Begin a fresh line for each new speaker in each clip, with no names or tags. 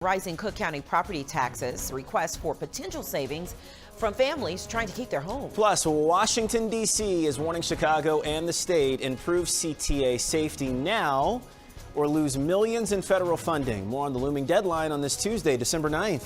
Rising Cook County property taxes, requests for potential savings from families trying to keep their home.
Plus, Washington, D.C. is warning Chicago and the state improve CTA safety now or lose millions in federal funding. More on the looming deadline on this Tuesday, December 9th.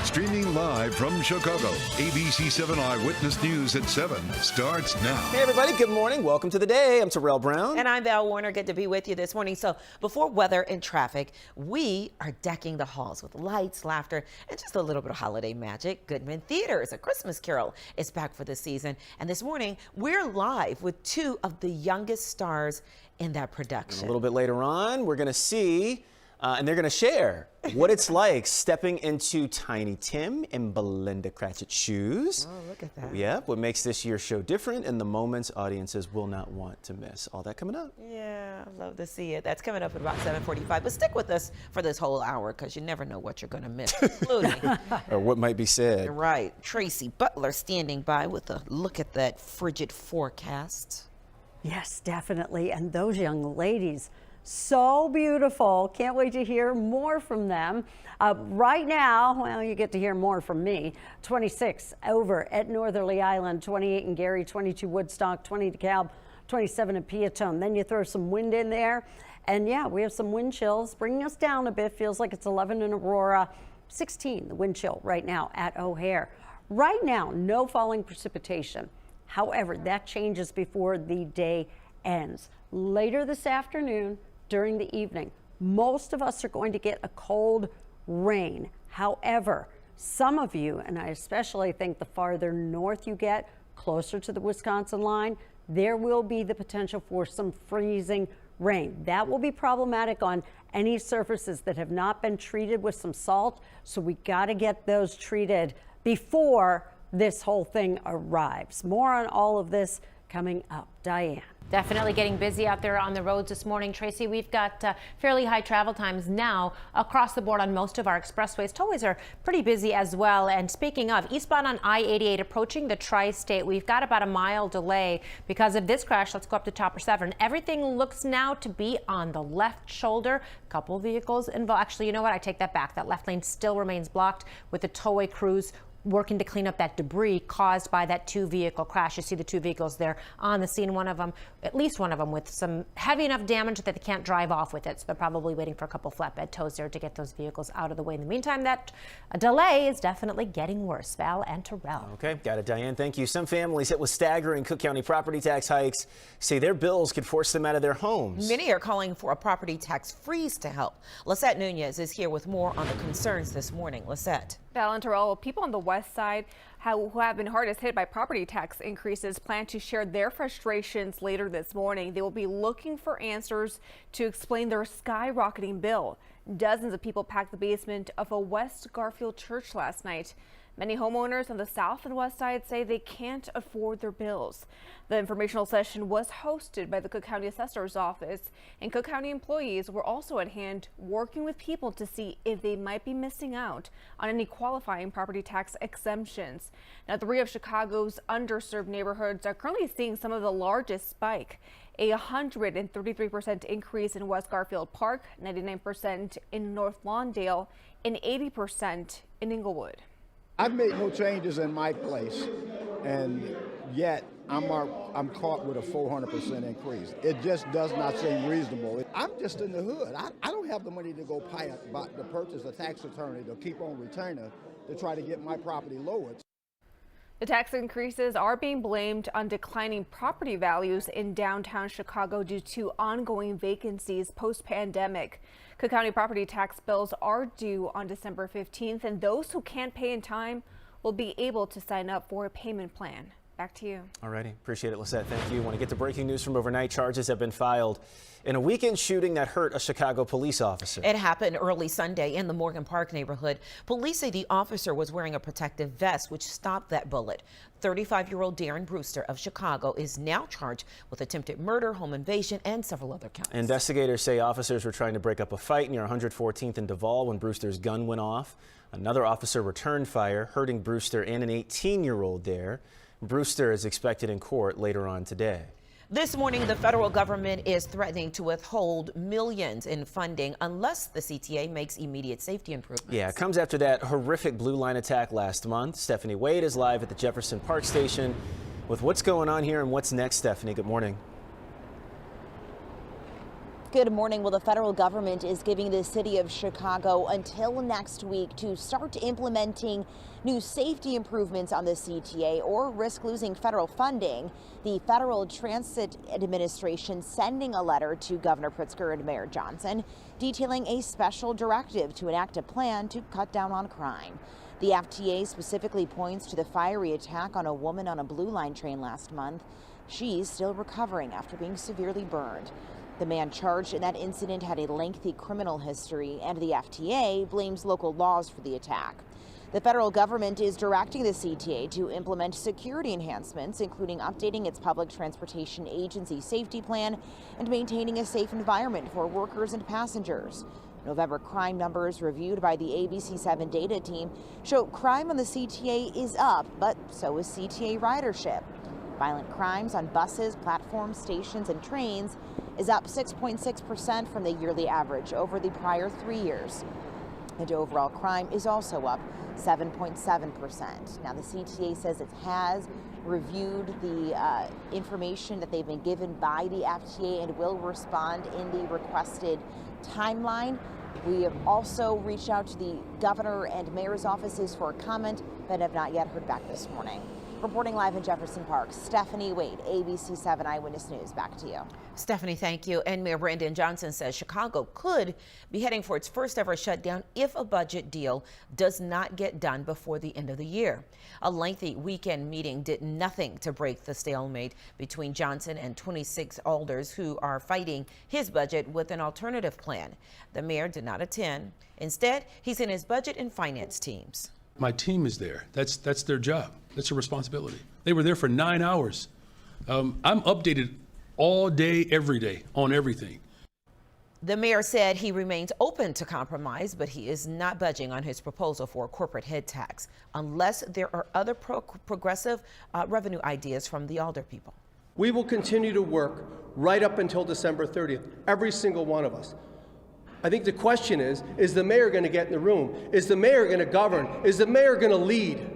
Streaming live from Chicago, ABC 7 Eyewitness News at 7 starts now.
Hey everybody, good morning. Welcome to the day. I'm Terrell Brown.
And I'm Val Warner. Good to be with you this morning. So before weather and traffic, we are decking the halls with lights, laughter, and just a little bit of holiday magic. Goodman Theatre is a Christmas Carol. It's back for the season. And this morning, we're live with two of the youngest stars in that production.
And a little bit later on, we're going to see and they're going to share what it's like stepping into Tiny Tim and Belinda Cratchit's shoes.
Oh, look at that.
Yep, what makes this year's show different and the moments audiences will not want to miss. All that coming up.
Yeah, I'd love to see it. That's coming up at about 7:45. But stick with us for this whole hour because you never know what you're going to miss, including
or what might be said.
Right. Tracy Butler standing by with a look at that frigid forecast.
Yes, definitely. And those young ladies, so beautiful. Can't wait to hear more from them. Right now, well, you get to hear more from me. 26 over at Northerly Island, 28 in Gary, 22 Woodstock, 20 DeKalb, 27 in Peatone. Then you throw some wind in there. And yeah, we have some wind chills bringing us down a bit. Feels like it's 11 in Aurora, 16 the wind chill right now at O'Hare. Right now, no falling precipitation. However, that changes before the day ends. Later this afternoon, during the evening, most of us are going to get a cold rain. However, some of you, and I especially think the farther north you get, closer to the Wisconsin line, there will be the potential for some freezing rain. That will be problematic on any surfaces that have not been treated with some salt, so we got to get those treated before this whole thing arrives. More on all of this coming up. Diane.
Definitely getting busy out there on the roads this morning, Tracy. We've got fairly high travel times now across the board on most of our expressways. Tollways are pretty busy as well. And speaking of, eastbound on I-88 approaching the tri-state, we've got about a mile delay because of this crash. Let's go up to Topper 7. Everything looks now to be on the left shoulder. A couple vehicles involved. Actually, you know what? I take that back. That left lane still remains blocked with the tollway crews working to clean up that debris caused by that two-vehicle crash. You see the two vehicles there on the scene, one of them, at least one of them, with some heavy enough damage that they can't drive off with it. So they're probably waiting for a couple flatbed tows there to get those vehicles out of the way. In the meantime, that delay is definitely getting worse. Val and Terrell.
Okay, got it, Diane. Thank you. Some families hit with staggering Cook County property tax hikes say their bills could force them out of their homes.
Many are calling for a property tax freeze to help. Lisette Nunez is here with more on the concerns this morning. Lisette.
Val and Terrell, people on the west side who have been hardest hit by property tax increases plan to share their frustrations later this morning. They will be looking for answers to explain their skyrocketing bill. Dozens of people packed the basement of a West Garfield church last night. Many homeowners on the south and west side say they can't afford their bills. The informational session was hosted by the Cook County Assessor's Office, and Cook County employees were also at hand working with people to see if they might be missing out on any qualifying property tax exemptions. Now, 3 of Chicago's underserved neighborhoods are currently seeing some of the largest spike. A 133% increase in West Garfield Park, 99% in North Lawndale, and 80% in Inglewood.
I've made no changes in my place, and yet I'm caught with a 400% increase. It just does not seem reasonable. I'm just in the hood. I don't have the money to go to purchase a tax attorney to keep on retainer to try to get my property lowered.
The tax increases are being blamed on declining property values in downtown Chicago due to ongoing vacancies post-pandemic. Cook County property tax bills are due on December 15th, and those who can't pay in time will be able to sign up for a payment plan. Back to you.
Alrighty, appreciate it, Lisette. Thank you. Want to get to breaking news from overnight. Charges have been filed in a weekend shooting that hurt a Chicago police officer.
It happened early Sunday in the Morgan Park neighborhood. Police say the officer was wearing a protective vest, which stopped that bullet. 35-year-old Darren Brewster of Chicago is now charged with attempted murder, home invasion, and several other counts.
Investigators say officers were trying to break up a fight near 114th and Duval when Brewster's gun went off. Another officer returned fire, hurting Brewster and an 18-year-old there. Brewster is expected in court later on today.
This morning, the federal government is threatening to withhold millions in funding unless the CTA makes immediate safety improvements.
Yeah, it comes after that horrific blue line attack last month. Stephanie Wade is live at the Jefferson Park Station with what's going on here and what's next. Stephanie, good morning.
Good morning. Well, the federal government is giving the city of Chicago until next week to start implementing new safety improvements on the CTA or risk losing federal funding. The Federal Transit Administration sending a letter to Governor Pritzker and Mayor Johnson detailing a special directive to enact a plan to cut down on crime. The FTA specifically points to the fiery attack on a woman on a Blue Line train last month. She's still recovering after being severely burned. The man charged in that incident had a lengthy criminal history, and the FTA blames local laws for the attack. The federal government is directing the CTA to implement security enhancements, including updating its public transportation agency safety plan and maintaining a safe environment for workers and passengers. November crime numbers reviewed by the ABC7 data team show crime on the CTA is up, but so is CTA ridership. Violent crimes on buses, platforms, stations, and trains is up 6.6% from the yearly average over the prior 3 years. And overall crime is also up 7.7%. Now, the CTA says it has reviewed the information that they've been given by the FTA and will respond in the requested timeline. We have also reached out to the governor and mayor's offices for a comment, but have not yet heard back this morning. Reporting live in Jefferson Park, Stephanie Wade, ABC7 Eyewitness News. Back to you.
Stephanie, thank you. And Mayor Brandon Johnson says Chicago could be heading for its first ever shutdown if a budget deal does not get done before the end of the year. A lengthy weekend meeting did nothing to break the stalemate between Johnson and 26 alders who are fighting his budget with an alternative plan. The mayor did not attend. Instead, he's in his budget and finance teams.
My team is there. That's their job. That's their responsibility. They were there for 9 hours. I'm updated all day, every day on everything.
The mayor said he remains open to compromise, but he is not budging on his proposal for a corporate head tax unless there are other progressive revenue ideas from the alder people.
We will continue to work right up until December 30th, every single one of us. I think the question is the mayor going to get in the room? Is the mayor going to govern? Is the mayor going to lead?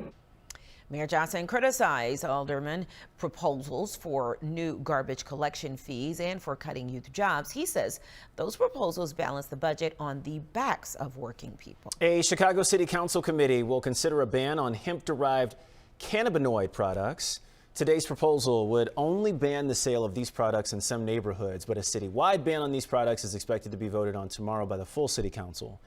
Mayor Johnson criticized alderman proposals for new garbage collection fees and for cutting youth jobs. He says those proposals balance the budget on the backs of working people.
A Chicago City Council committee will consider a ban on hemp-derived cannabinoid products. Today's proposal would only ban the sale of these products in some neighborhoods, but a citywide ban on these products is expected to be voted on tomorrow by the full City Council.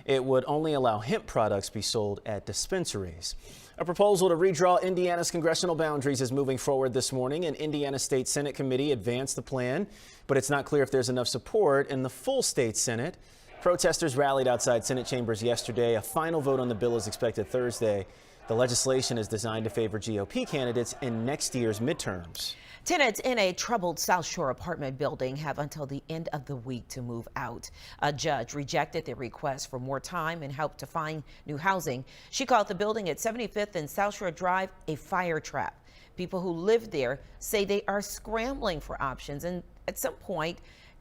It would only allow hemp products be sold at dispensaries. A proposal to redraw Indiana's congressional boundaries is moving forward this morning. An Indiana State Senate committee advanced the plan, but it's not clear if there's enough support in the full state Senate. Protesters rallied outside Senate chambers yesterday. A final vote on the bill is expected Thursday. The legislation is designed to favor GOP candidates in next year's midterms.
Tenants in a troubled South Shore apartment building have until the end of the week to move out. A judge rejected their request for more time and help to find new housing. She called the building at 75th and South Shore Drive a fire trap. People who live there say they are scrambling for options and at some point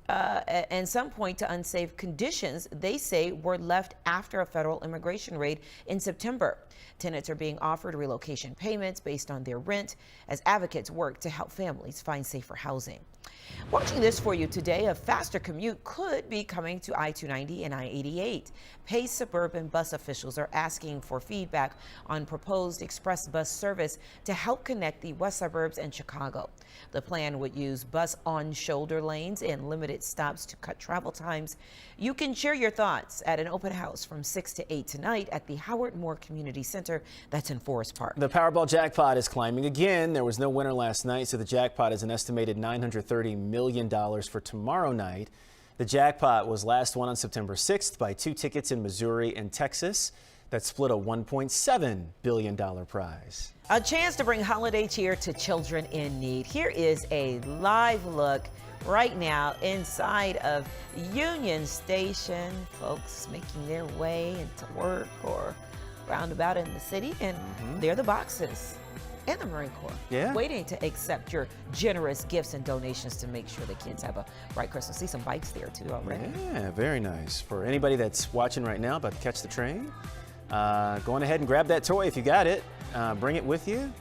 to unsafe conditions they say were left after a federal immigration raid in September. Tenants are being offered relocation payments based on their rent as advocates work to help families find safer housing. Watching this for you today, a faster commute could be coming to I-290 and I-88. Pace Suburban bus officials are asking for feedback on proposed express bus service to help connect the west suburbs and Chicago. The plan would use bus on-shoulder lanes and limited stops to cut travel times. You can share your thoughts at an open house from 6 to 8 tonight at the Howard Moore Community Center that's in Forest Park.
The Powerball jackpot is climbing again. There was no winner last night, so the jackpot is an estimated $930 million for tomorrow night. The jackpot was last won on September 6th by 2 tickets in Missouri and Texas that split a $1.7 billion prize.
A chance to bring holiday cheer to children in need. Here is a live look right now inside of Union Station. Folks making their way into work or roundabout in the city, and there are the boxes. and the Marine Corps.
Yeah.
Waiting to accept your generous gifts and donations to make sure the kids have a bright Christmas. See some bikes there too already.
Yeah, very nice. For anybody that's watching right now about to catch the train, go on ahead and grab that toy if you got it. Bring it with you.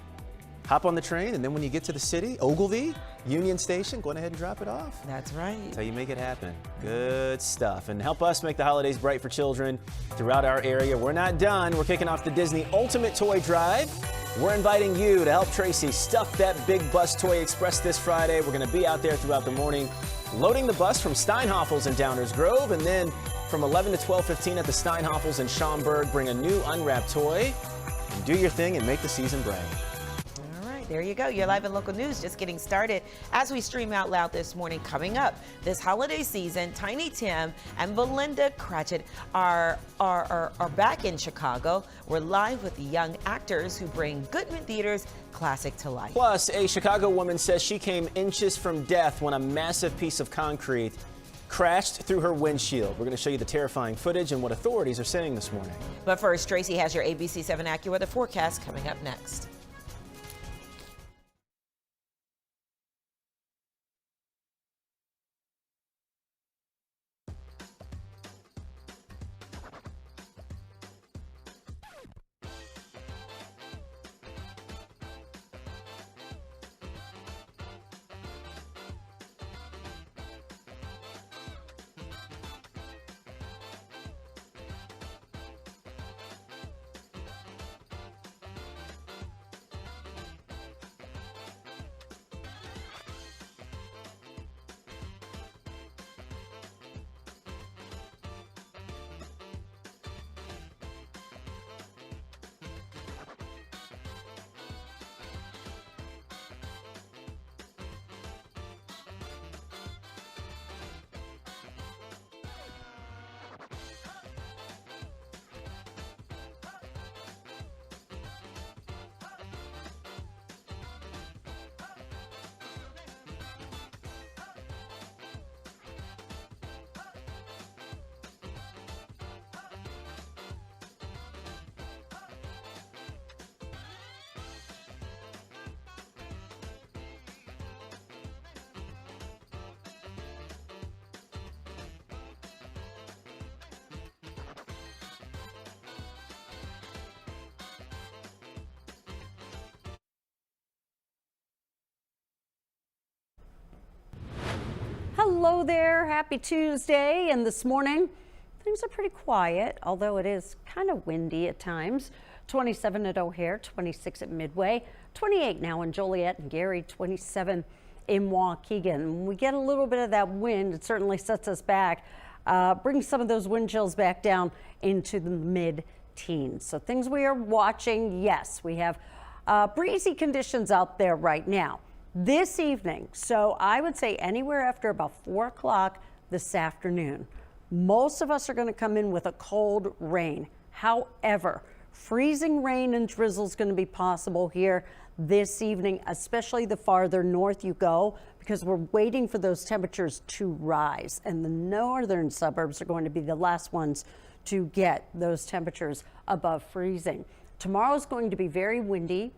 Hop on the train, and then when you get to the city, Ogilvy, Union Station, go on ahead and drop it off.
That's right.
That's how you make it happen. Good stuff. And help us make the holidays bright for children throughout our area. We're not done. We're kicking off the Disney Ultimate Toy Drive. We're inviting you to help Tracy stuff that big bus Toy Express this Friday. We're going to be out there throughout the morning, loading the bus from Steinhoffel's in Downers Grove, and then from 11 to 12:15 at the Steinhoffel's in Schaumburg, bring a new unwrapped toy and do your thing and make the season bright.
There you go. Your live and local news just getting started as we stream out loud this morning. Coming up this holiday season, Tiny Tim and Belinda Cratchit are back in Chicago. We're live with the young actors who bring Goodman Theatre's classic to life.
Plus, a Chicago woman says she came inches from death when a massive piece of concrete crashed through her windshield. We're going to show you the terrifying footage and what authorities are saying this morning.
But first, Tracy has your ABC 7 AccuWeather forecast coming up next.
Hello there, happy Tuesday, and this morning things are pretty quiet, although it is kind of windy at times. 27 at O'Hare, 26 at Midway, 28 now in Joliet and Gary, 27 in Waukegan. When we get a little bit of that wind, it certainly sets us back, brings some of those wind chills back down into the mid-teens. So things we are watching, yes, we have breezy conditions out there right now. This evening, so I would say anywhere after about 4 o'clock this afternoon, most of us are going to come in with a cold rain. However, freezing rain and drizzle is going to be possible here this evening, especially the farther north you go, because we're waiting for those temperatures to rise. And the northern suburbs are going to be the last ones to get those temperatures above freezing. Tomorrow's going to be very windy.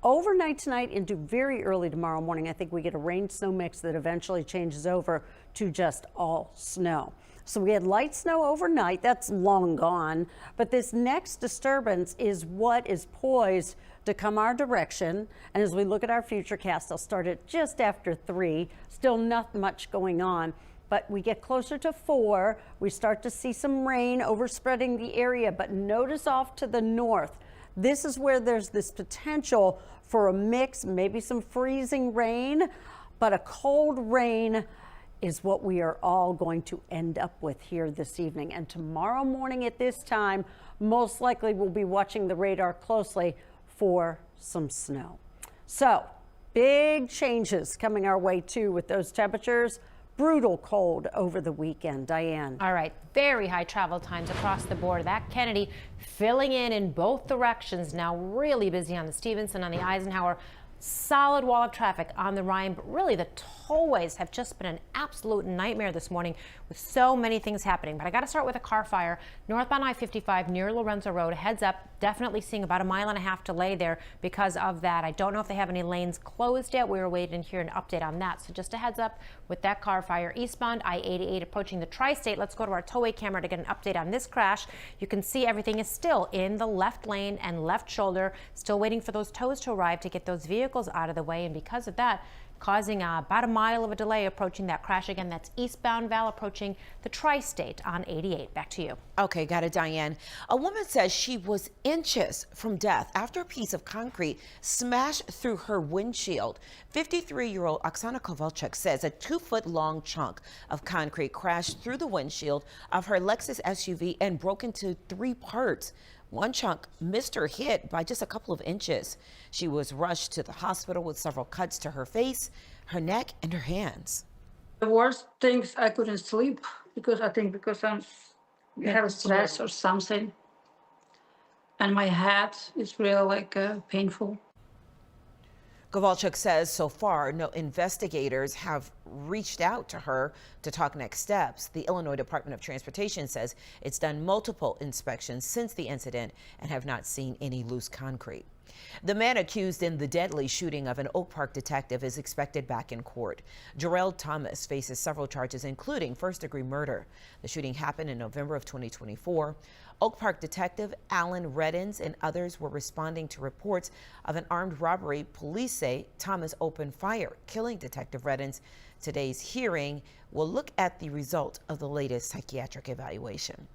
Overnight tonight into very early tomorrow morning, I think we get a rain-snow mix that eventually changes over to just all snow. So we had light snow overnight, that's long gone, but this next disturbance is what is poised to come our direction. And as we look at our futurecast, they'll start at just after 3, still not much going on. But we get closer to 4, we start to see some rain overspreading the area, but notice off to the north. This is where there's this potential for a mix, maybe some freezing rain, but a cold rain is what we are all going to end up with here this evening. And tomorrow morning at this time, most likely we'll be watching the radar closely for some snow. So big changes coming our way too with those temperatures. Brutal cold over the weekend. Diane.
All right, very high travel times across the board. That Kennedy filling in both directions now, really busy on the Stevenson, on the Eisenhower. solid wall of traffic on the Rhine, but really the tollways have just been an absolute nightmare this morning with so many things happening. But I got to start with a car fire northbound I-55 near Lorenzo Road. Heads up, definitely seeing about a 1.5 mile delay there because of that. I don't know if they have any lanes closed yet. We were waiting to hear an update on that. So just a heads up with that car fire. Eastbound I-88 approaching the Tri-State. Let's go to our tollway camera to get an update on this crash. You can see everything is still in the left lane and left shoulder. Still waiting for those tows to arrive to get those vehicles out of the way, and because of that, causing about a mile of a delay approaching that crash. Again, that's eastbound Val approaching the Tri-State on 88. Back to you.
Okay, got it, Diane. A woman says she was inches from death after a piece of concrete smashed through her windshield. 53-year-old Oksana Kovalchuk says a 2-foot-long chunk of concrete crashed through the windshield of her Lexus SUV and broke into 3 parts. One chunk missed her hit by just a couple of inches. She was rushed to the hospital with several cuts to her face, her neck, and her hands.
The worst things, I couldn't sleep because I think because I have stress or something. And my head is really painful.
Kovalchuk says so far, no investigators have reached out to her to talk next steps. The Illinois Department of Transportation says it's done multiple inspections since the incident and have not seen any loose concrete. The man accused in the deadly shooting of an Oak Park detective is expected back in court. Jarrell Thomas faces several charges, including first-degree murder. The shooting happened in November of 2024. Oak Park detective Alan Reddins and others were responding to reports of an armed robbery. Police say Thomas opened fire, killing Detective Reddins. Today's hearing will look at the result of the latest psychiatric evaluation.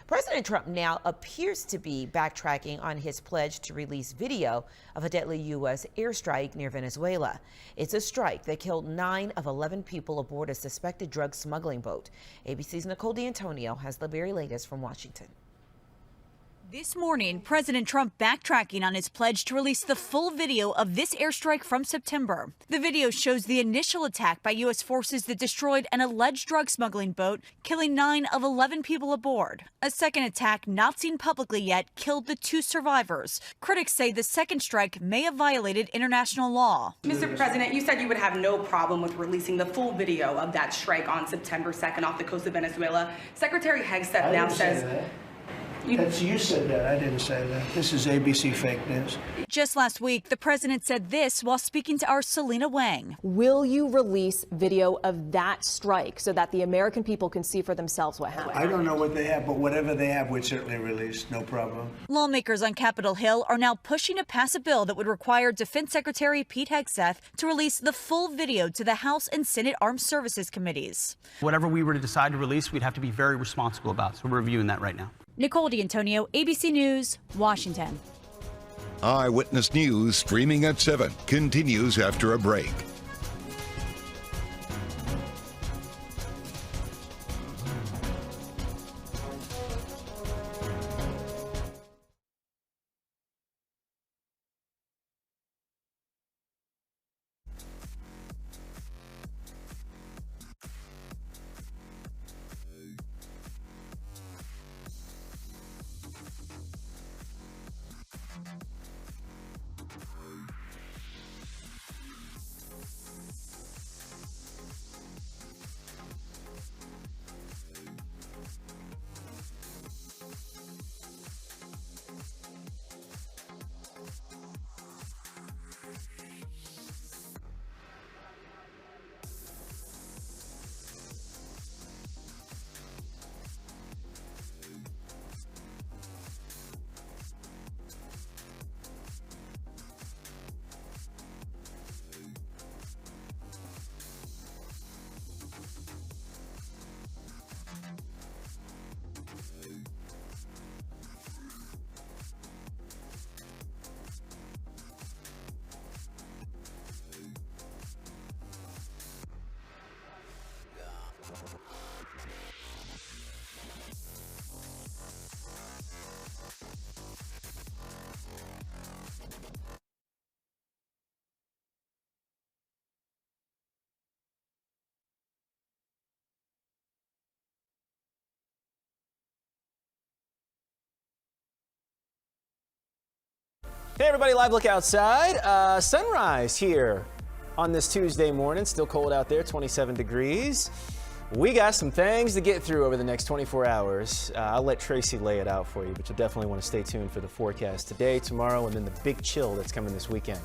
President Trump now appears to be backtracking on his pledge to release video of a deadly U.S. airstrike near Venezuela. It's a strike that killed 9 of 11 people aboard a suspected drug smuggling boat. ABC's Nicole D'Antonio has the very latest from Washington.
This morning, President Trump backtracking on his pledge to release the full video of this airstrike from September. The video shows the initial attack by U.S. forces that destroyed an alleged drug smuggling boat, killing 9 of 11 people aboard. A second attack, not seen publicly yet, killed the 2 survivors. Critics say the second strike may have violated international law.
Mr. President, you said you would have no problem with releasing the full video of that strike on September 2nd off the coast of Venezuela. Secretary Hegseth now says...
You said that. I didn't say that. This is ABC fake news.
Just last week, the president said this while speaking to our Selena Wang.
Will you release video of that strike so that the American people can see for themselves what happened?
I don't know what they have, but whatever they have, we'd certainly release. No problem.
Lawmakers on Capitol Hill are now pushing to pass a bill that would require Defense Secretary Pete Hegseth to release the full video to the House and Senate Armed Services Committees.
Whatever we were to decide to release, we'd have to be very responsible about. So we're reviewing that right now.
Nicole D'Antonio, ABC News, Washington.
Eyewitness News streaming at 7 continues after a break.
Hey everybody, live look outside. Sunrise here on this Tuesday morning. Still cold out there, 27 degrees. We got some things to get through over the next 24 hours. I'll let Tracy lay it out for you, but you'll definitely want to stay tuned for the forecast today, tomorrow, and then the big chill that's coming this weekend.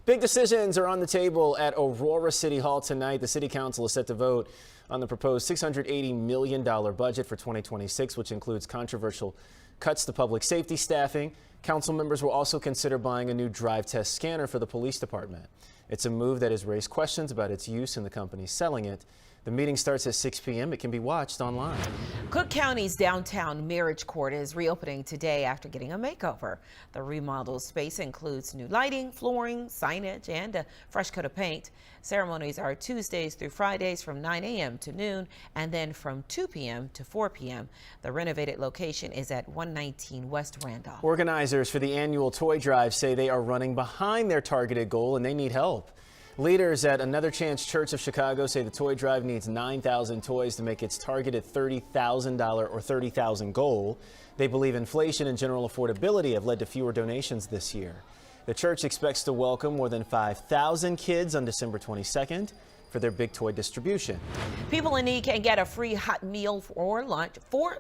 Big decisions are on the table at Aurora City Hall tonight. The City Council is set to vote on the proposed $680 million budget for 2026, which includes controversial cuts to public safety staffing. Council members will also consider buying a new drive test scanner for the police department. It's a move that has raised questions about its use and the company selling it. The meeting starts at 6 p.m. It can be watched online.
Cook County's downtown Marriage Court is reopening today after getting a makeover. The remodeled space includes new lighting, flooring, signage, and a fresh coat of paint. Ceremonies are Tuesdays through Fridays from 9 a.m. to noon and then from 2 p.m. to 4 p.m. The renovated location is at 119 West Randolph.
Organizers for the annual toy drive say they are running behind their targeted goal and they need help. Leaders at Another Chance Church of Chicago say the toy drive needs 9,000 toys to make its targeted $30,000 or 30,000 goal. They believe inflation and general affordability have led to fewer donations this year. The church expects to welcome more than 5,000 kids on December 22nd for their big toy distribution.
People in need can get a free hot meal for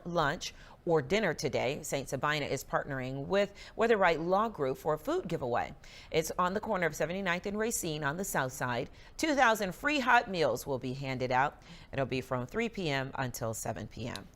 lunch or dinner today. St. Sabina is partnering with the Right Law Group for a food giveaway. It's on the corner of 79th and Racine on the south side. 2,000 free hot meals will be handed out. It'll be from 3 p.m. until 7 p.m.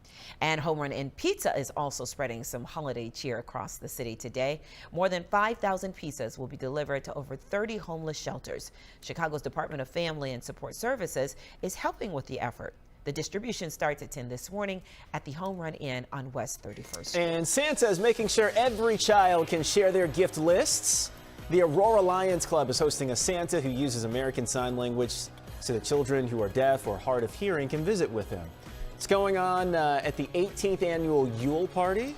And Home Run Inn Pizza is also spreading some holiday cheer across the city today. More than 5,000 pizzas will be delivered to over 30 homeless shelters. Chicago's Department of Family and Support Services is helping with the effort. The distribution starts at 10 this morning at the Home Run Inn on West 31st.
And Santa is making sure every child can share their gift lists. The Aurora Lions Club is hosting a Santa who uses American Sign Language so that children who are deaf or hard of hearing can visit with him. It's going on at the 18th annual Yule Party.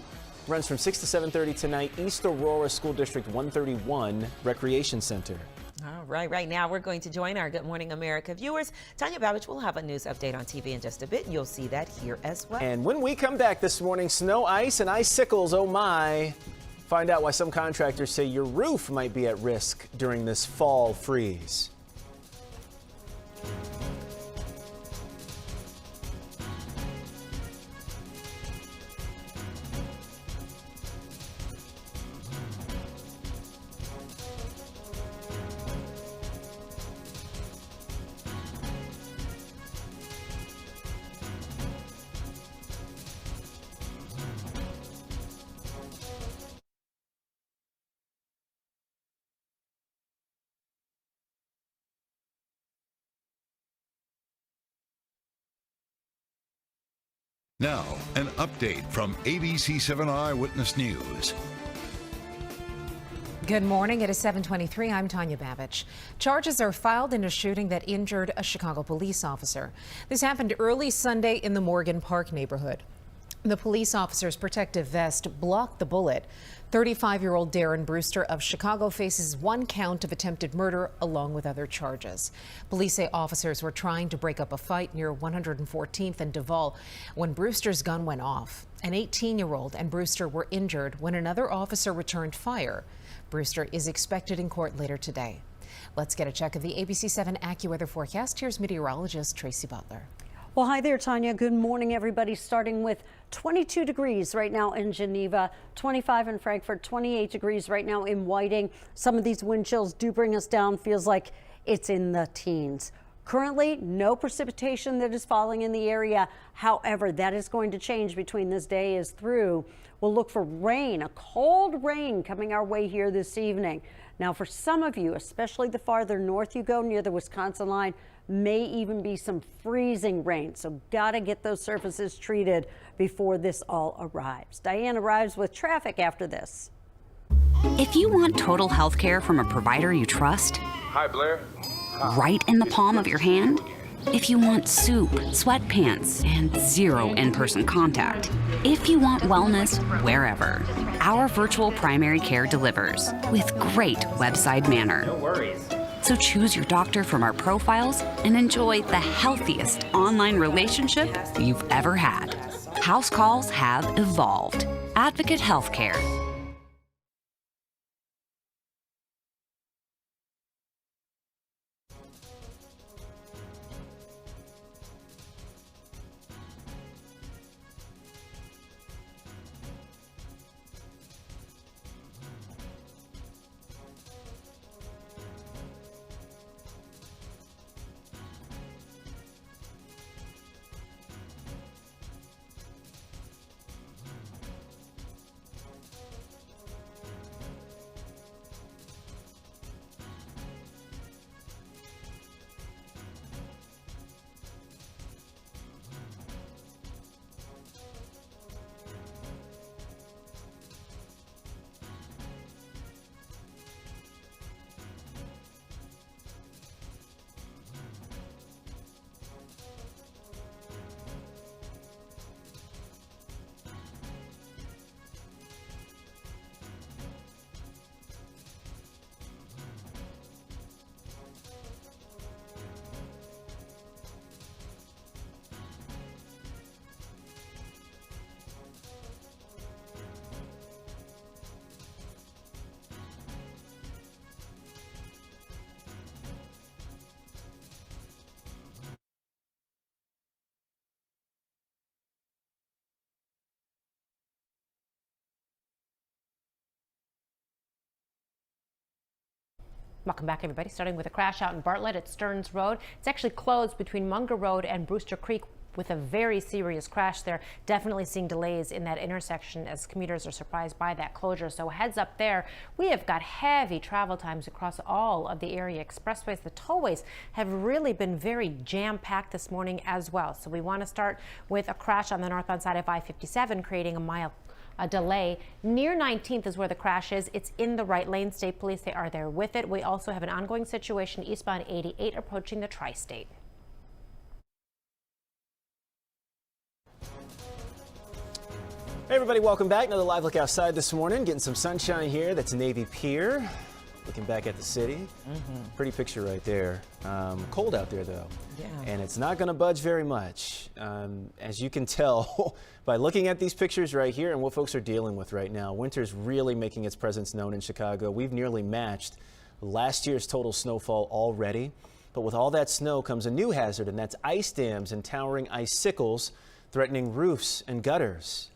Runs from 6 to 7:30 tonight, East Aurora School District 131 Recreation Center.
All right now we're going to join our Good Morning America viewers. Tanya Babbage will have a news update on TV in just a bit. You'll see that here as well.
And when we come back this morning, snow, ice, and icicles, oh my. Find out why some contractors say your roof might be at risk during this fall freeze.
Now, an update from ABC 7 Eyewitness News.
Good morning. It is 7:23. I'm Tanya Babbage. Charges are filed in a shooting that injured a Chicago police officer. This happened early Sunday in the Morgan Park neighborhood. The police officer's protective vest blocked the bullet. 35-year-old Darren Brewster of Chicago faces 1 count of attempted murder along with other charges. Police say officers were trying to break up a fight near 114th and Duval when Brewster's gun went off. An 18-year-old and Brewster were injured when another officer returned fire. Brewster is expected in court later today. Let's get a check of the ABC 7 AccuWeather forecast. Here's meteorologist Tracy Butler.
Well, hi there, Tanya. Good morning, everybody. Starting with 22 degrees right now in Geneva, 25 in Frankfurt, 28 degrees right now in Whiting. Some of these wind chills do bring us down. Feels like it's in the teens. Currently, no precipitation that is falling in the area. However, that is going to change between this day is through. We'll look for rain, a cold rain coming our way here this evening. Now, for some of you, especially the farther north you go near the Wisconsin line, may even be some freezing rain. So gotta get those surfaces treated before this all arrives. Diane arrives with traffic after this.
If you want total health care from a provider you trust,
hi Blair,
right in the palm of your hand, if you want soup, sweatpants, and zero in-person contact, if you want wellness wherever, our virtual primary care delivers with great website manner.
no worries.
So choose your doctor from our profiles and enjoy the healthiest online relationship you've ever had. House calls have evolved. Advocate Healthcare.
Welcome back, everybody. Starting with a crash out in Bartlett at Stearns Road. It's actually closed between Munger Road and Brewster Creek with a very serious crash there. Definitely seeing delays in that intersection as commuters are surprised by that closure. So heads up there. We have got heavy travel times across all of the area expressways. The tollways have really been very jam-packed this morning as well. So we want to start with a crash on the northbound side of I-57, creating a delay. Near 19th is where the crash is. It's in the right lane. State Police, they are there with it. We also have an ongoing situation eastbound 88 approaching the Tri-State.
Hey everybody, welcome back. Another live look outside this morning. Getting some sunshine here. That's Navy Pier. Looking back at the city. Pretty picture right there. Cold out there though.
Yeah.
And it's not going to budge very much. As you can tell by looking at these pictures right here and what folks are dealing with right now, winter's really making its presence known in Chicago. We've nearly matched last year's total snowfall already. But with all that snow comes a new hazard, and that's ice dams and towering icicles threatening roofs and gutters.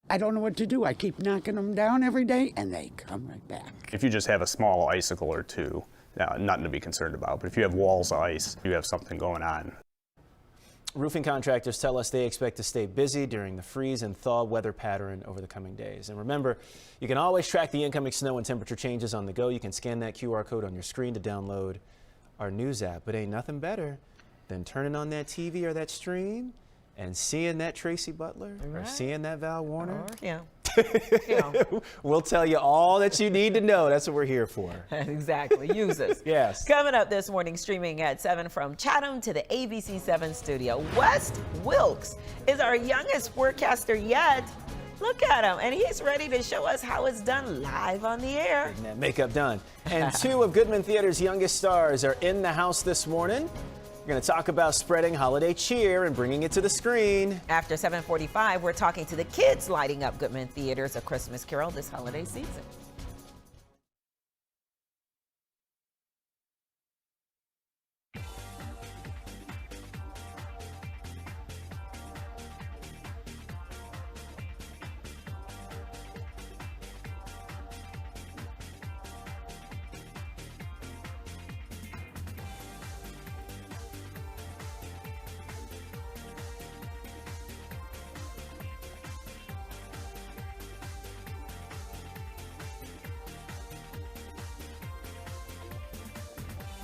I don't know what to do. I keep knocking them down every day, and they come right back.
If you just have a small icicle or two, nothing to be concerned about. But if you have walls of ice, you have something going on.
Roofing contractors tell us they expect to stay busy during the freeze and thaw weather pattern over the coming days. And remember, you can always track the incoming snow and temperature changes on the go. You can scan that QR code on your screen to download our news app. But ain't nothing better than turning on that TV or that stream and seeing that Tracy Butler or seeing that Val Warner.
Yeah.
We'll tell you all that you need to know. That's what we're here for.
Exactly. Use us.
Yes.
Coming up this morning, streaming at 7 from Chatham to the ABC 7 studio. West Wilkes is our youngest sportscaster yet. Look at him, and he's ready to show us how it's done live on the air.
Getting that makeup done. And two of Goodman Theatre's youngest stars are in the house this morning. We're going to talk about spreading holiday cheer and bringing it to the screen.
After 7:45, we're talking to the kids lighting up Goodman Theatre's A Christmas Carol this holiday season.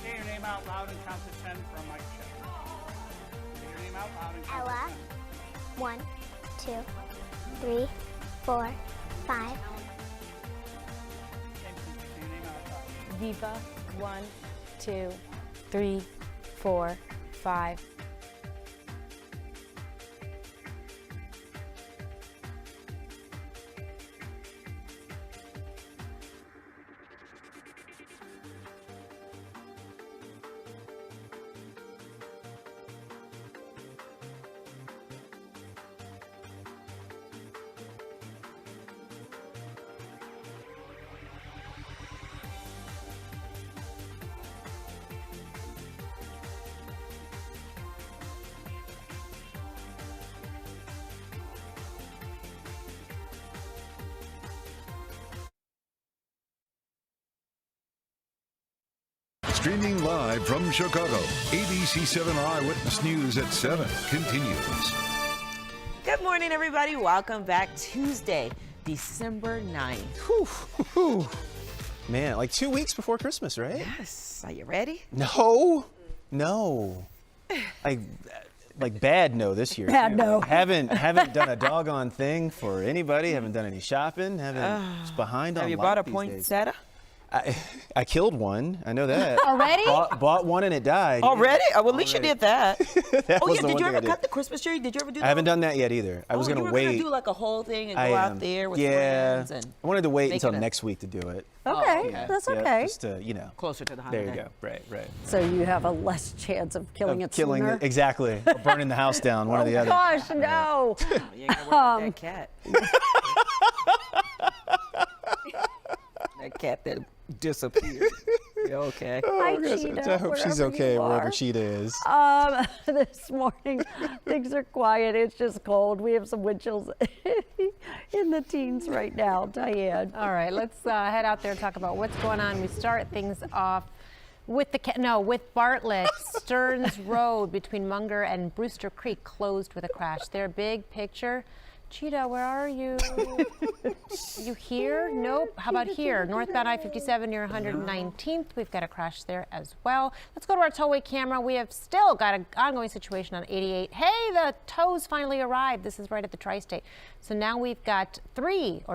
Say your name out loud and count to 10 from my check. Say your name out loud and count
Ella.
to 10.
1, 2, 3, 4, 5.
Say your name out loud.
Viva. 1, 2, 3, 4, 5.
Streaming live from Chicago, ABC 7 Eyewitness News at 7 continues.
Good morning, everybody. Welcome back. Tuesday, December 9th.
Man, like 2 weeks before Christmas, right?
Yes. Are you ready?
No. Like bad no this year.
Bad no.
Haven't done a doggone thing for anybody. Haven't done any shopping. Just behind on
Have you
life
bought a
these
poinsettia?
days. I killed one. I know that.
Already?
Bought one and it died.
Already? Oh, well, at least you did that.
That was the
Did
one
you
thing I
ever
did.
cut the Christmas tree? Did you ever do that?
I haven't done that yet either. I was
you
gonna
were
wait.
Gonna do like a whole thing and go out there with friends and.
I wanted to wait
make
until
it a-
next week to do it.
Okay, that's okay.
Just to,
Closer to the
There
holiday.
you go. Right.
So you have a less chance of killing it
Killing
sooner?
it, exactly. Or burning the house down, one or the other.
Gosh, no.
You ain't gotta worry about that cat. That cat that disappeared. You okay?
Hi,
goodness,
Cheetah,
I hope she's
wherever
okay
you
wherever
are.
Cheetah is.
This morning, things are quiet. It's just cold. We have some wind chills in the teens right now, Diane.
All right, let's head out there and talk about what's going on. We start things off with with Bartlett. Stearns Road between Munger and Brewster Creek closed with a crash. Their big picture. Cheetah, where are you? You here? Nope. How about here? Northbound I-57 near 119th. We've got a crash there as well. Let's go to our towway camera. We have still got an ongoing situation on 88. Hey, the tows finally arrived. This is right at the Tri-State. So now we've got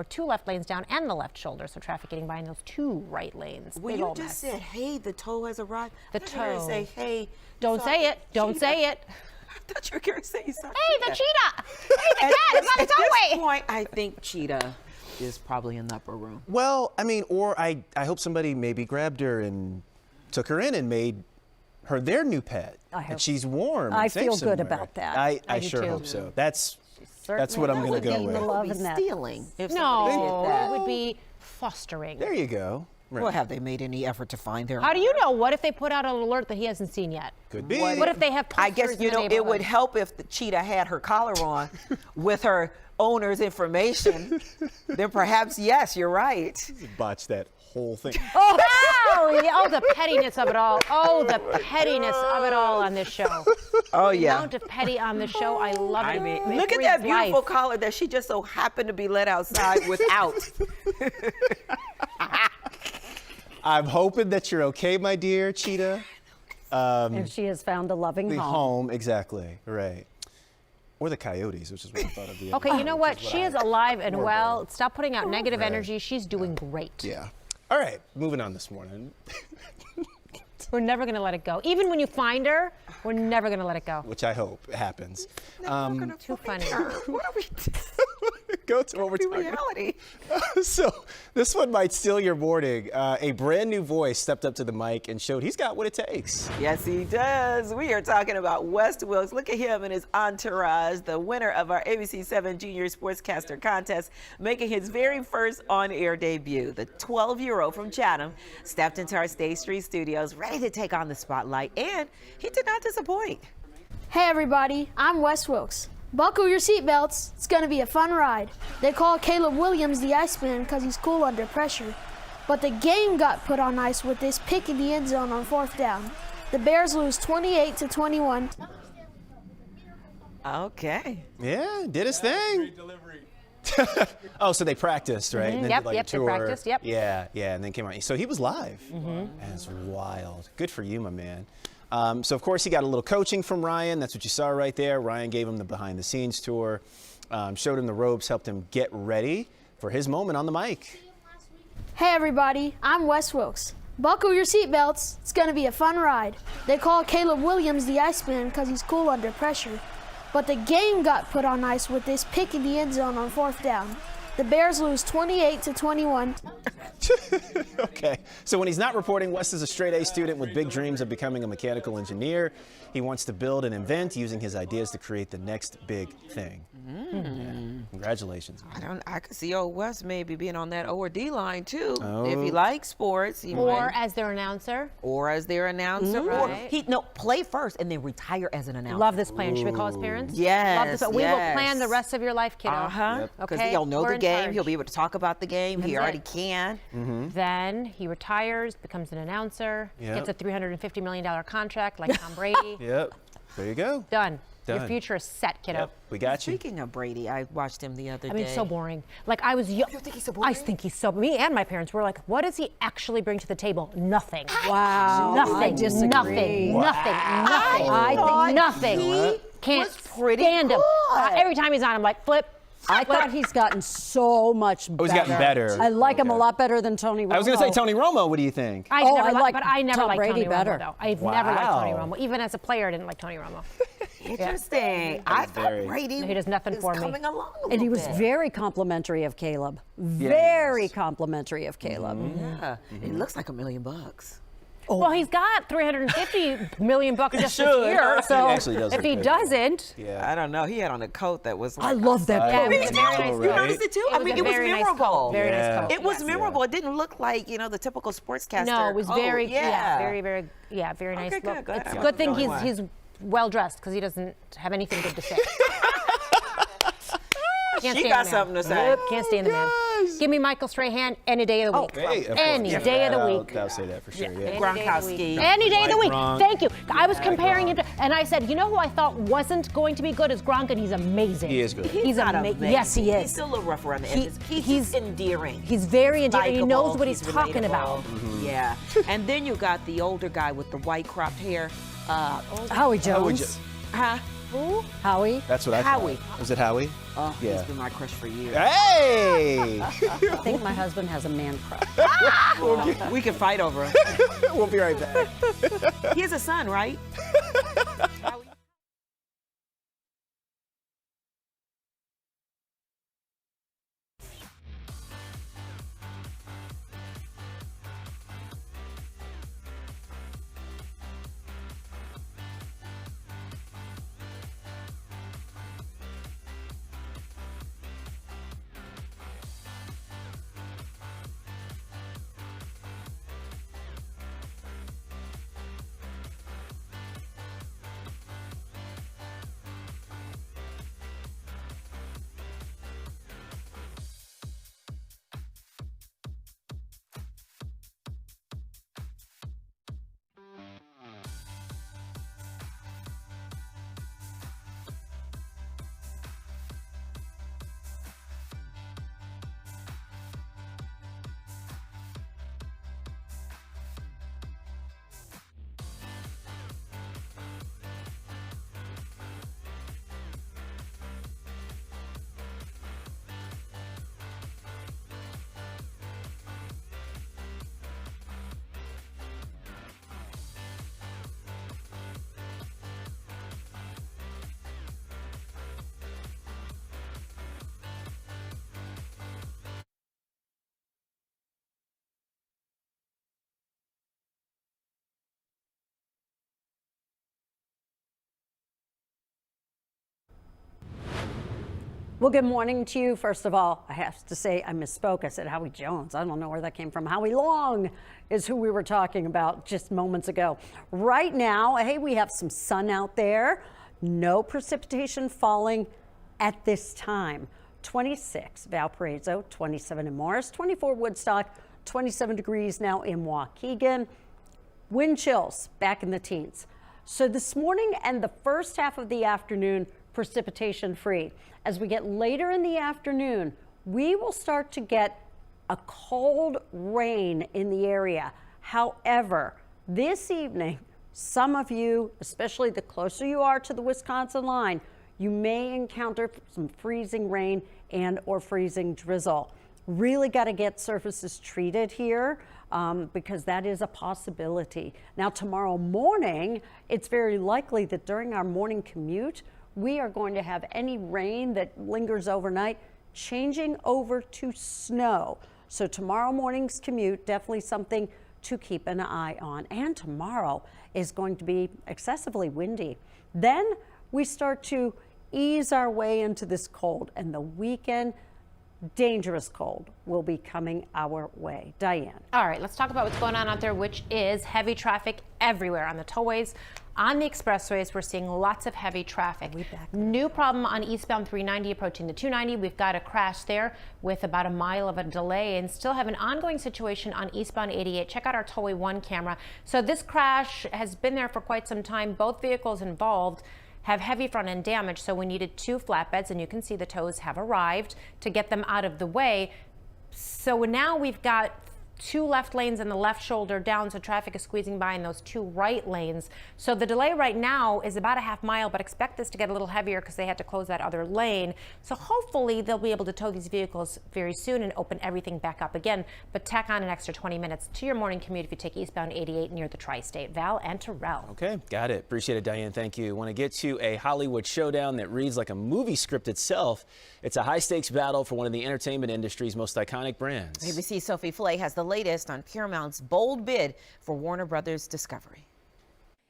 two left lanes down and the left shoulder. So traffic getting by in those two right lanes.
Well, you just said, hey, the tow has arrived.
The tow.
Say, hey.
Don't say it. Don't say it.
I thought you were going to say you saw
Hey, the cheetah! Hey, the cat is on the
At
tollway!
this point, I think Cheetah is probably in the upper room.
Well, I mean, or I hope somebody maybe grabbed her and took her in and made her their new pet. And she's warm.
I
and safe
feel good
somewhere.
about that.
I sure hope so. That's what I'm going to go with.
The love in that.
Stealing. If
No, it would be fostering.
There you go. Right.
Well, have they made any effort to find her?
How do you know? What if they put out an alert that he hasn't seen yet?
Could be.
What if they have posters
I guess,
in the
it would
neighborhood?
help if the cheetah had her collar on with her owner's information. Then perhaps, yes, you're right.
Botch that whole thing.
Oh, the pettiness of it all. Oh, the pettiness of it all on this show.
Oh,
The
yeah.
amount of petty on the show, I love it.
I mean,
It
look at
breathes
that beautiful
life.
collar that she just so happened to be let outside without.
I'm hoping that you're okay, my dear Cheetah.
And she has found a loving
The
home.
home, exactly, right. Or the coyotes, which is what I thought of the other
Okay,
day,
you know
which
what?
is
She
I
is alive and
more
well.
about.
Stop putting out negative
Right.
energy. She's doing great.
Yeah. All right, moving on this morning,
We're never going to let it go. Even when you find her, we're never going to let it go.
which I hope happens.
Too funny.
What are we
Go to what we're talking
reality?
about. So this one might steal your morning. A brand new voice stepped up to the mic and showed he's got what it takes.
Yes, he does. We are talking about West Wilkes. Look at him and his entourage, the winner of our ABC 7 Junior Sportscaster contest, making his very first on-air debut. The 12-year-old from Chatham stepped into our State Street studios, ready to take on the spotlight, and he did not disappoint.
Hey everybody, I'm Wes Wilkes. Buckle your seatbelts, it's gonna be a fun ride. They call Caleb Williams the Iceman because he's cool under pressure. But the game got put on ice with this pick in the end zone on 4th down. The Bears lose 28-21.
Okay.
Yeah, did his thing. Oh, so they practiced, right? And then
Yep,
did, like,
yep,
a
they
tour.
practiced, yep.
Yeah, and then came out. So he was live. That's wild. Good for you, my man. So, of course, he got a little coaching from Ryan. That's what you saw right there. Ryan gave him the behind-the-scenes tour, showed him the ropes, helped him get ready for his moment on the mic.
Hey everybody, I'm Wes Wilkes. Buckle your seatbelts, it's gonna be a fun ride. They call Caleb Williams the Iceman because he's cool under pressure. But the game got put on ice with this pick in the end zone on 4th down. The Bears lose 28-21.
Okay, so when he's not reporting, Wes is a straight-A student with big dreams of becoming a mechanical engineer. He wants to build and invent using his ideas to create the next big thing. Yeah. Congratulations.
I could see old Wes maybe being on that O or D line too.
Oh.
If he likes sports. He
Or
might.
as their announcer.
Or as their announcer. Or play first and then retire as an announcer.
Love this plan. Should we call his parents?
Yes.
Love this. We will plan the rest of your life, kiddo.
Uh-huh. Because
Okay.
he'll know
We're
the
in
game.
charge.
He'll be able to talk about the game. He
That's
already
it.
can.
Then he retires, becomes an announcer,
Yep.
gets a $350 million contract like Tom Brady.
Yep, there you go.
Done. Your
Done.
future is set, kiddo.
Yep, we got you.
Speaking of Brady, I watched him the other
I
day.
mean, so boring. Like I was young.
You think he's so boring?
I think he's so. Me and my parents were like, what does he actually bring to the table? Nothing.
Wow.
Nothing.
I disagree.
Nothing.
Wow.
Nothing. Nothing.
I
thought
nothing.
he
Can't
was pretty
stand him.
good.
Every time he's on, I'm like, flip.
I thought he's gotten so much better.
Oh, he's gotten better.
I like him a
Okay.
lot better than Tony Romo.
I was going to say Tony Romo. What do you think?
I never
Tom
liked
Brady
Tony
better.
Romo, though. I've never liked Tony
Wow.
Romo. Even as a player, I didn't like Tony Romo.
Interesting. I thought
very-
Brady
No, he does nothing
is
for me.
coming along a
And he
little
was
bit.
very complimentary of Caleb.
he
Very
was.
complimentary of Caleb.
Yeah. It looks like $1 million.
Well, he's got $350 million just this
should.
year.
He
So
actually does
if
look
he
good.
doesn't,
Yeah.
I don't know. He had on a coat that was like
I love that
yeah,
coat.
it was a very nice
You
coat.
noticed it too?
It was a
it was
very nice
memorable.
coat. Very
Yeah.
nice coat.
It was
yes.
memorable. It didn't look like, the typical sportscaster.
No, it was
coat.
very,
yeah.
very, very, very nice.
Okay, good,
look.
good.
It's
I
a
like
good thing
going
he's well dressed because he doesn't have anything good to say. Can't
She
stand
got
the man.
something to say.
Nope, can't stand the man. Give me Michael Strahan any day of the week. Any day of the week.
I'll say that for sure. Yeah.
Gronkowski.
Any day of the week.
Gronk.
Thank you. I was comparing him to, and I said, you know who I thought wasn't going to be good is Gronk, and he's amazing.
He is good.
He's
not
amazing.
amazing.
Yes, he is.
He's still a little rough around the edges. He's endearing.
He's very endearing. He knows
Likeable,
what he's talking
relatable.
about.
Yeah. And then you got the older guy with the white cropped hair.
Howie Jones.
Huh?
Who?
Howie.
That's what I
Howie.
thought. Was it Howie?
Oh,
Yeah.
he's been my crush for years.
Hey!
I think my husband has a man crush.
We can fight over him.
We'll be right back.
He has a son, right?
Well, good morning to you. First of all, I have to say I misspoke. I said Howie Jones. I don't know where that came from. Howie Long is who we were talking about just moments ago. Right now, hey, we have some sun out there. No precipitation falling at this time. 26 Valparaiso, 27 in Morris, 24 Woodstock, 27 degrees now in Waukegan. Wind chills back in the teens. So this morning and the first half of the afternoon, precipitation free. As we get later in the afternoon, we will start to get a cold rain in the area. However, this evening, some of you, especially the closer you are to the Wisconsin line, you may encounter some freezing rain and or freezing drizzle. Really got to get surfaces treated here because that is a possibility. Now, tomorrow morning, it's very likely that during our morning commute, we are going to have any rain that lingers overnight changing over to snow. So tomorrow morning's commute, definitely something to keep an eye on. And tomorrow is going to be excessively windy. Then we start to ease our way into this cold, and the weekend, dangerous cold will be coming our way. Diane.
All right, let's talk about what's going on out there, which is heavy traffic everywhere on the tollways. On the expressways, we're seeing lots of heavy traffic. New problem on eastbound 390 approaching the 290. We've got a crash there with about a mile of a delay, and still have an ongoing situation on eastbound 88. Check out our Tollway 1 camera. So this crash has been there for quite some time. Both vehicles involved have heavy front end damage, so we needed 2 flatbeds, and you can see the tows have arrived to get them out of the way. So now we've got 2 left lanes and the left shoulder down, so traffic is squeezing by in those 2 right lanes. So the delay right now is about a half mile, but expect this to get a little heavier because they had to close that other lane. So hopefully they'll be able to tow these vehicles very soon and open everything back up again, but tack on an extra 20 minutes to your morning commute if you take eastbound 88 near the Tri-State. Val and Terrell.
Okay, got it. Appreciate it, Diane. Thank you. Want to get to a Hollywood showdown that reads like a movie script itself. It's a high-stakes battle for one of the entertainment industry's most iconic brands.
ABC Sophie Flay has the latest on Paramount's bold bid for Warner Brothers Discovery.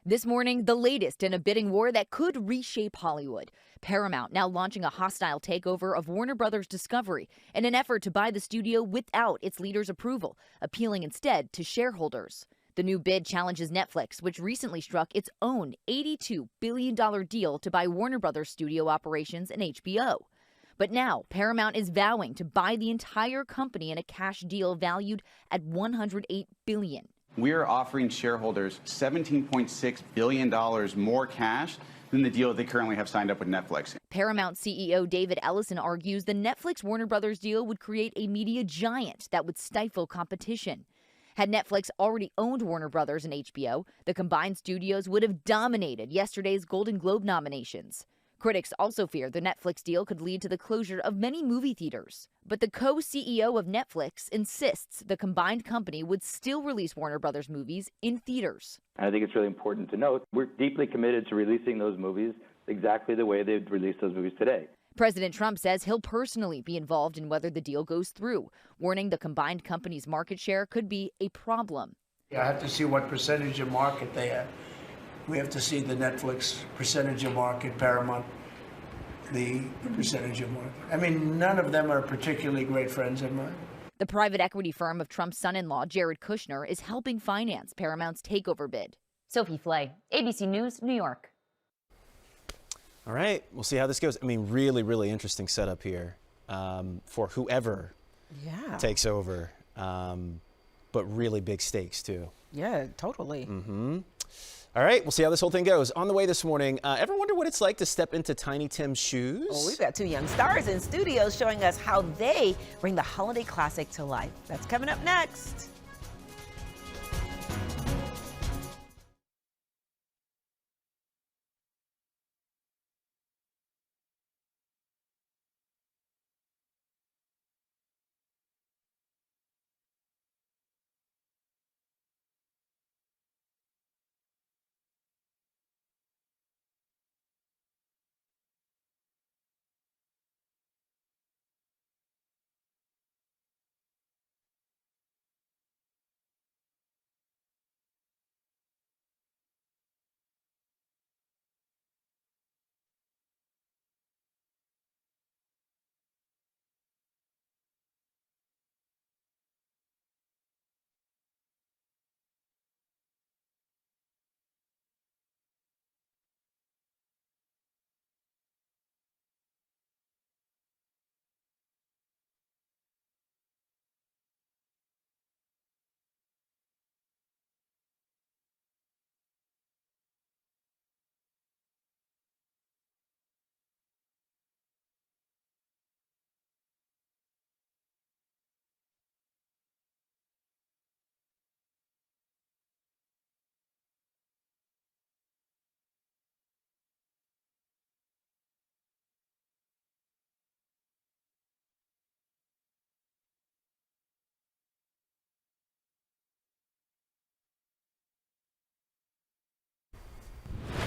This morning, the latest in a bidding war that could reshape Hollywood. Paramount now launching a hostile takeover of Warner Brothers Discovery in an effort to buy the studio without its leaders' approval, appealing instead to shareholders. The new bid challenges Netflix, which recently struck its own $82 billion deal to buy Warner Brothers studio operations and HBO. But now Paramount is vowing to buy the entire company in a cash deal valued at $108 billion.
We are offering shareholders $17.6 billion more cash than the deal they currently have signed up with Netflix.
Paramount CEO David Ellison argues the Netflix-Warner Brothers deal would create a media giant that would stifle competition. Had Netflix already owned Warner Brothers and HBO, the combined studios would have dominated yesterday's Golden Globe nominations. Critics also fear the Netflix deal could lead to the closure of many movie theaters. But the co-CEO of Netflix insists the combined company would still release Warner Brothers movies in theaters.
I think it's really important to note we're deeply committed to releasing those movies exactly the way they've released those movies today.
President Trump says he'll personally be involved in whether the deal goes through, warning the combined company's market share could be a problem.
I have to see what percentage of market they have. We have to see the Netflix percentage of market, Paramount, the percentage of market. I mean, none of them are particularly great friends of mine.
The private equity firm of Trump's son-in-law, Jared Kushner, is helping finance Paramount's takeover bid.
Sophie Flay, ABC News, New York.
All right, we'll see how this goes. I mean, really, really interesting setup here for whoever takes over, but really big stakes too.
Yeah, totally.
Mm-hmm. All right, we'll see how this whole thing goes. On the way this morning, ever wonder what it's like to step into Tiny Tim's shoes?
Well, we've got two young stars in studio showing us how they bring the holiday classic to life. That's coming up next.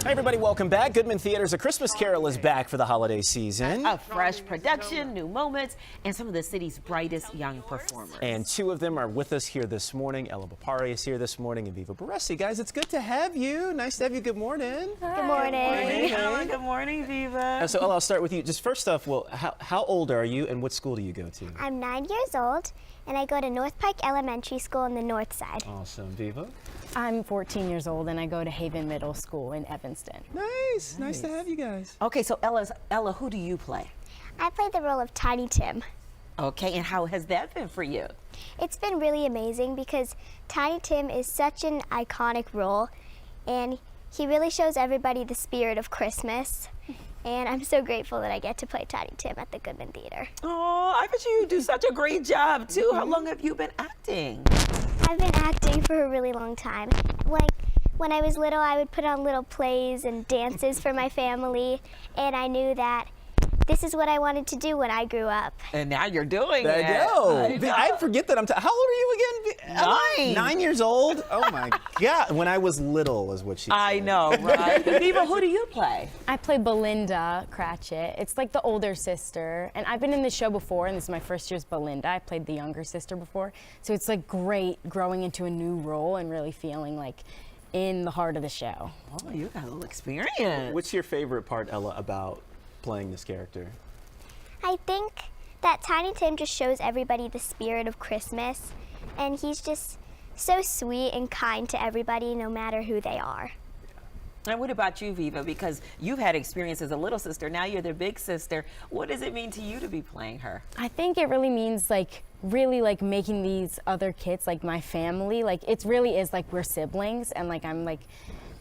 Hi, everybody. Welcome back. Goodman Theatre's A Christmas Carol is back for the holiday season.
A fresh production, new moments, and some of the city's brightest young performers.
And two of them are with us here this morning. Ella Bapari is here this morning, and Viva Baresi. Guys, it's good to have you. Nice to have you. Good morning.
Good morning.
Hey, Ella. Good morning, Viva.
So, Ella, I'll start with you. Just first off, well, how old are you, and what school do you go to?
I'm 9 years old, and I go to North Pike Elementary School on the north side.
Awesome. Viva?
I'm 14 years old, and I go to Haven Middle School in Evanston.
Nice to have you guys.
Okay, so Ella, who do you play?
I play the role of Tiny Tim.
Okay, and how has that been for you?
It's been really amazing because Tiny Tim is such an iconic role, and he really shows everybody the spirit of Christmas. And I'm so grateful that I get to play Tiny Tim at the Goodman Theatre.
Oh, I bet you do such a great job, too. How long have you been acting?
I've been acting for a really long time. Like, when I was little, I would put on little plays and dances for my family, and I knew that this is what I wanted to do when I grew up.
And now you're doing it.
I know. I forget that how old are you again?
9
years old? Oh my God. When I was little is what she said.
I know, right? Viva, who do you play?
I play Belinda Cratchit. It's like the older sister, and I've been in the show before, and this is my first year as Belinda. I played the younger sister before, so it's like great growing into a new role and really feeling like in the heart of the show.
Oh, you got a little experience.
What's your favorite part, Ella, about playing this character?
I think that Tiny Tim just shows everybody the spirit of Christmas, and he's just so sweet and kind to everybody, no matter who they are.
And what about you, Viva? Because you've had experience as a little sister. Now you're the big sister. What does it mean to you to be playing her?
I think it really means really making these other kids like my family. It really is like we're siblings, and I'm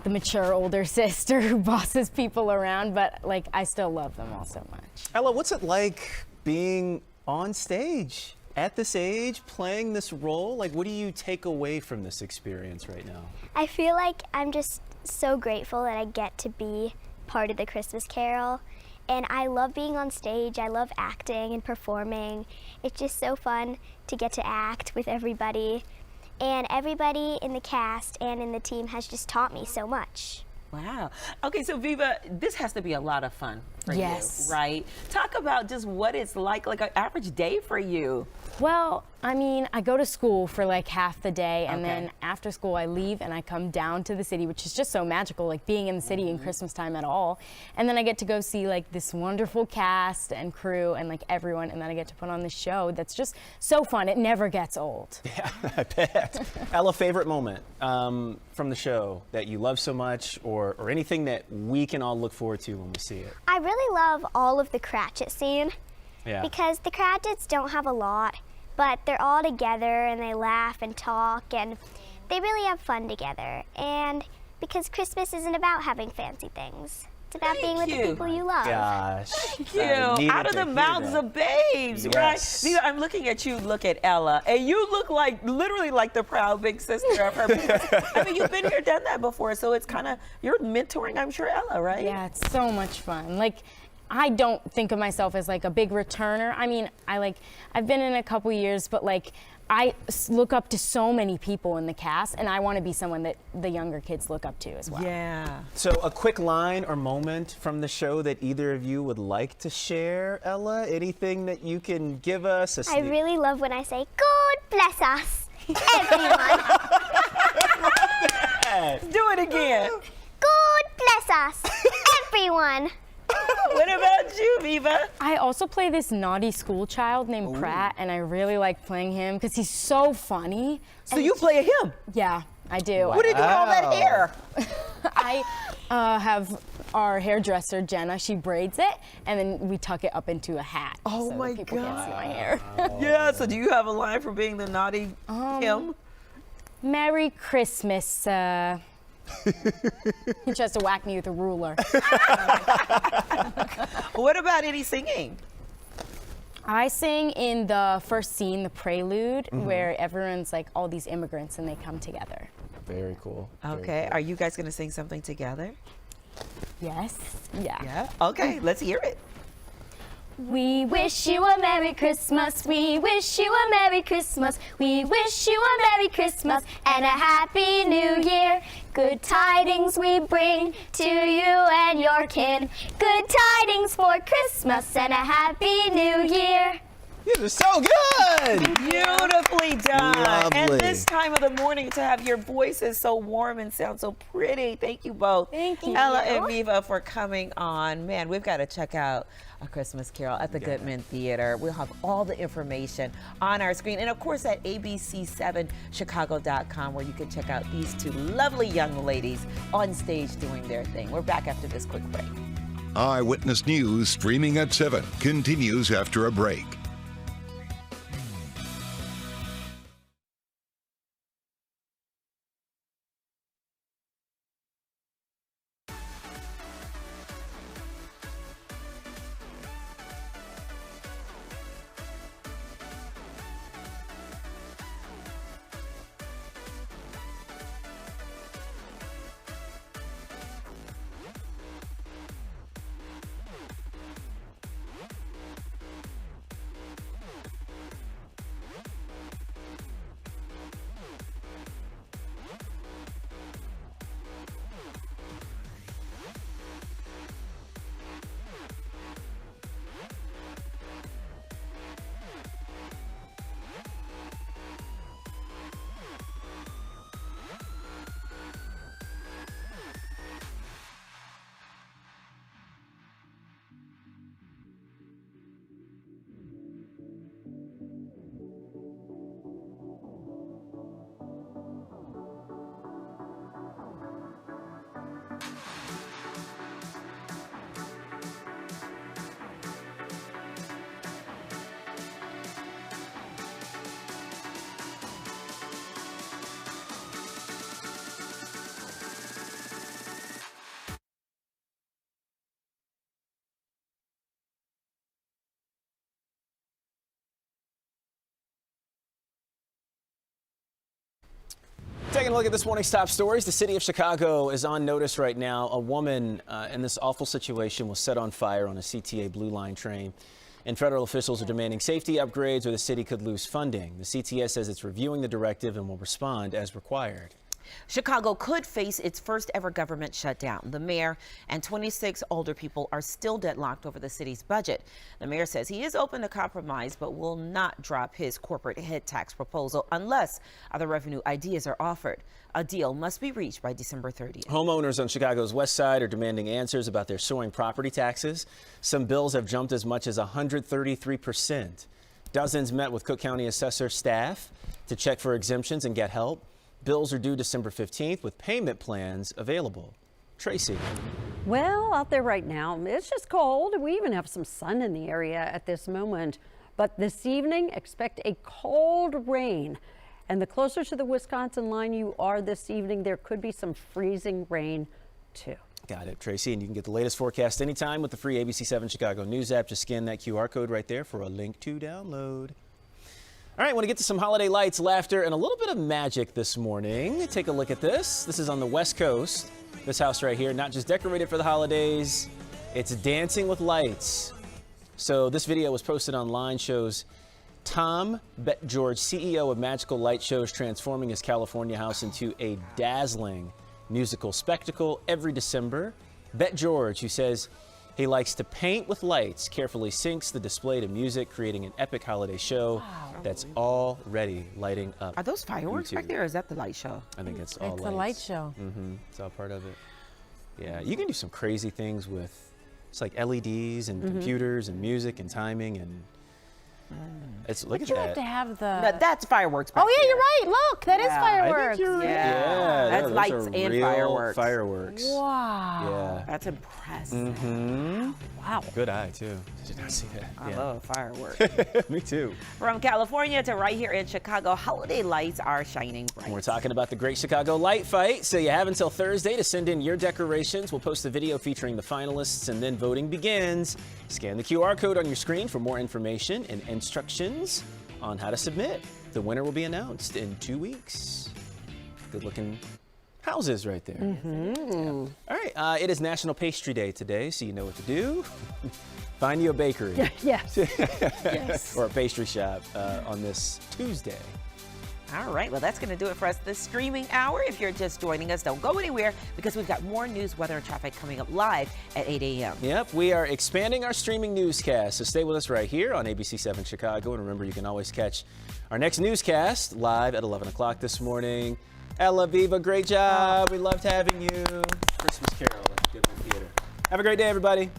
the mature older sister who bosses people around, but I still love them all so much.
Ella, what's it like being on stage at this age, playing this role? What do you take away from this experience right now?
I feel like I'm just so grateful that I get to be part of the Christmas Carol. And I love being on stage. I love acting and performing. It's just so fun to get to act with everybody. And everybody in the cast and in the team has just taught me so much.
Wow. Okay, so Viva, this has to be a lot of fun for
Yes.
you, right? Talk about just what it's like an average day for you.
Well, I mean, I go to school for half the day, and
Okay.
then after school I leave and I come down to the city, which is just so magical, being in the city in Christmas time at all. And then I get to go see this wonderful cast and crew and everyone, and then I get to put on this show that's just so fun. It never gets old.
Yeah, I bet. Ella, favorite moment from the show that you love so much, or anything that we can all look forward to when we see it?
I really love all of the Cratchit scene.
Yeah.
Because the Cratchits don't have a lot, but they're all together and they laugh and talk and they really have fun together. And because Christmas isn't about having fancy things. It's about being with the people you love.
Gosh.
Thank you. Out of the mouths of babes, right?
Yes.
Viva, I'm looking at you, look at Ella, and you look literally like the proud big sister of her. I mean, you've been here, done that before, so it's you're mentoring, I'm sure, Ella, right?
Yeah, it's so much fun. I don't think of myself as a big returner. I mean, I've been in a couple years, but I look up to so many people in the cast, and I want to be someone that the younger kids look up to as well.
Yeah.
So a quick line or moment from the show that either of you would like to share, Ella? Anything that you can give us?
I really love when I say, God bless us, everyone.
Do it again.
God bless us, everyone.
What about you, Viva?
I also play this naughty school child named Pratt, and I really like playing him because he's so funny.
So you play him?
Yeah, I do.
What do you do with all that hair?
I have our hairdresser, Jenna, she braids it, and then we tuck it up into a hat.
Oh
so
my
people
God.
can't see my hair.
Yeah, so do you have a line for being the naughty him?
Merry Christmas. He tries to whack me with a ruler.
What about any singing?
I sing in the first scene, the prelude, where everyone's all these immigrants and they come together.
Very cool. Very
Okay,
cool.
are you guys gonna sing something together?
Yes. Yeah.
Yeah. Okay, let's hear it.
We wish you a Merry Christmas. We wish you a Merry Christmas. We wish you a Merry Christmas and a Happy New Year. Good tidings we bring to you and your kin. Good tidings for Christmas and a Happy New Year.
You are so good!
Beautifully done. And
Lovely.
this time of the morning to have your voices so warm and sound so pretty. Thank you both.
Thank you.
Ella and Viva for coming on. Man, we've got to check out A Christmas Carol at the Goodman Theatre. We'll have all the information on our screen. And of course at abc7chicago.com where you can check out these two lovely young ladies on stage doing their thing. We're back after this quick break.
Eyewitness News streaming at 7 continues after a break.
Taking a look at this morning's top stories, the city of Chicago is on notice right now. A woman in this awful situation was set on fire on a CTA Blue Line train, and federal officials are demanding safety upgrades or the city could lose funding. The CTA says it's reviewing the directive and will respond as required.
Chicago could face its first ever government shutdown. The mayor and 26 older people are still deadlocked over the city's budget. The mayor says he is open to compromise, but will not drop his corporate head tax proposal unless other revenue ideas are offered. A deal must be reached by December 30th.
Homeowners on Chicago's west side are demanding answers about their soaring property taxes. Some bills have jumped as much as 133%. Dozens met with Cook County assessor staff to check for exemptions and get help. Bills are due December 15th with payment plans available. Tracy.
Well, out there right now, it's just cold. We even have some sun in the area at this moment. But this evening, expect a cold rain. And the closer to the Wisconsin line you are this evening, there could be some freezing rain, too.
Got it, Tracy. And you can get the latest forecast anytime with the free ABC7 Chicago News app. Just scan that QR code right there for a link to download. All right, want to get to some holiday lights, laughter, and a little bit of magic this morning. Take a look at this. This is on the West Coast. This house right here, not just decorated for the holidays, it's dancing with lights. So this video was posted online, shows Tom George, CEO of Magical Light Shows, transforming his California house into a dazzling musical spectacle every December. Bet George, who says he likes to paint with lights, carefully syncs the display to music, creating an epic holiday show that's already lighting up.
Are those fireworks
YouTube.
back there, or is that the light show?
I think it's all lights.
It's a light show.
It's all part of it. Yeah, you can do some crazy things with, it's like LEDs and computers and music and timing and it's, look at
You
that.
have to have the.
No, that's fireworks back
Oh yeah,
there.
you're right. Look, that is fireworks.
Yeah, that's
those
lights
are
and
real
fireworks.
Fireworks.
Wow.
Yeah.
That's impressive.
Wow.
Good eye too. Did not see that.
I love fireworks.
Me too.
From California to right here in Chicago, holiday lights are shining bright.
And we're talking about the Great Chicago Light Fight, so you have until Thursday to send in your decorations. We'll post a video featuring the finalists, and then voting begins. Scan the QR code on your screen for more information and instructions on how to submit. The winner will be announced in 2 weeks. Good-looking houses right there. All right, it is National Pastry Day today, so you know what to do. Find you a bakery.
Yes. Yes.
Or a pastry shop on this Tuesday.
All right, well, that's going to do it for us this streaming hour. If you're just joining us, don't go anywhere because we've got more news, weather, and traffic coming up live at 8 a.m.
Yep, we are expanding our streaming newscast, so stay with us right here on ABC7 Chicago. And remember, you can always catch our next newscast live at 11 o'clock this morning. Ella Viva, great job. We loved having you. Christmas Carol at Goodman Theatre. Have a great day, everybody.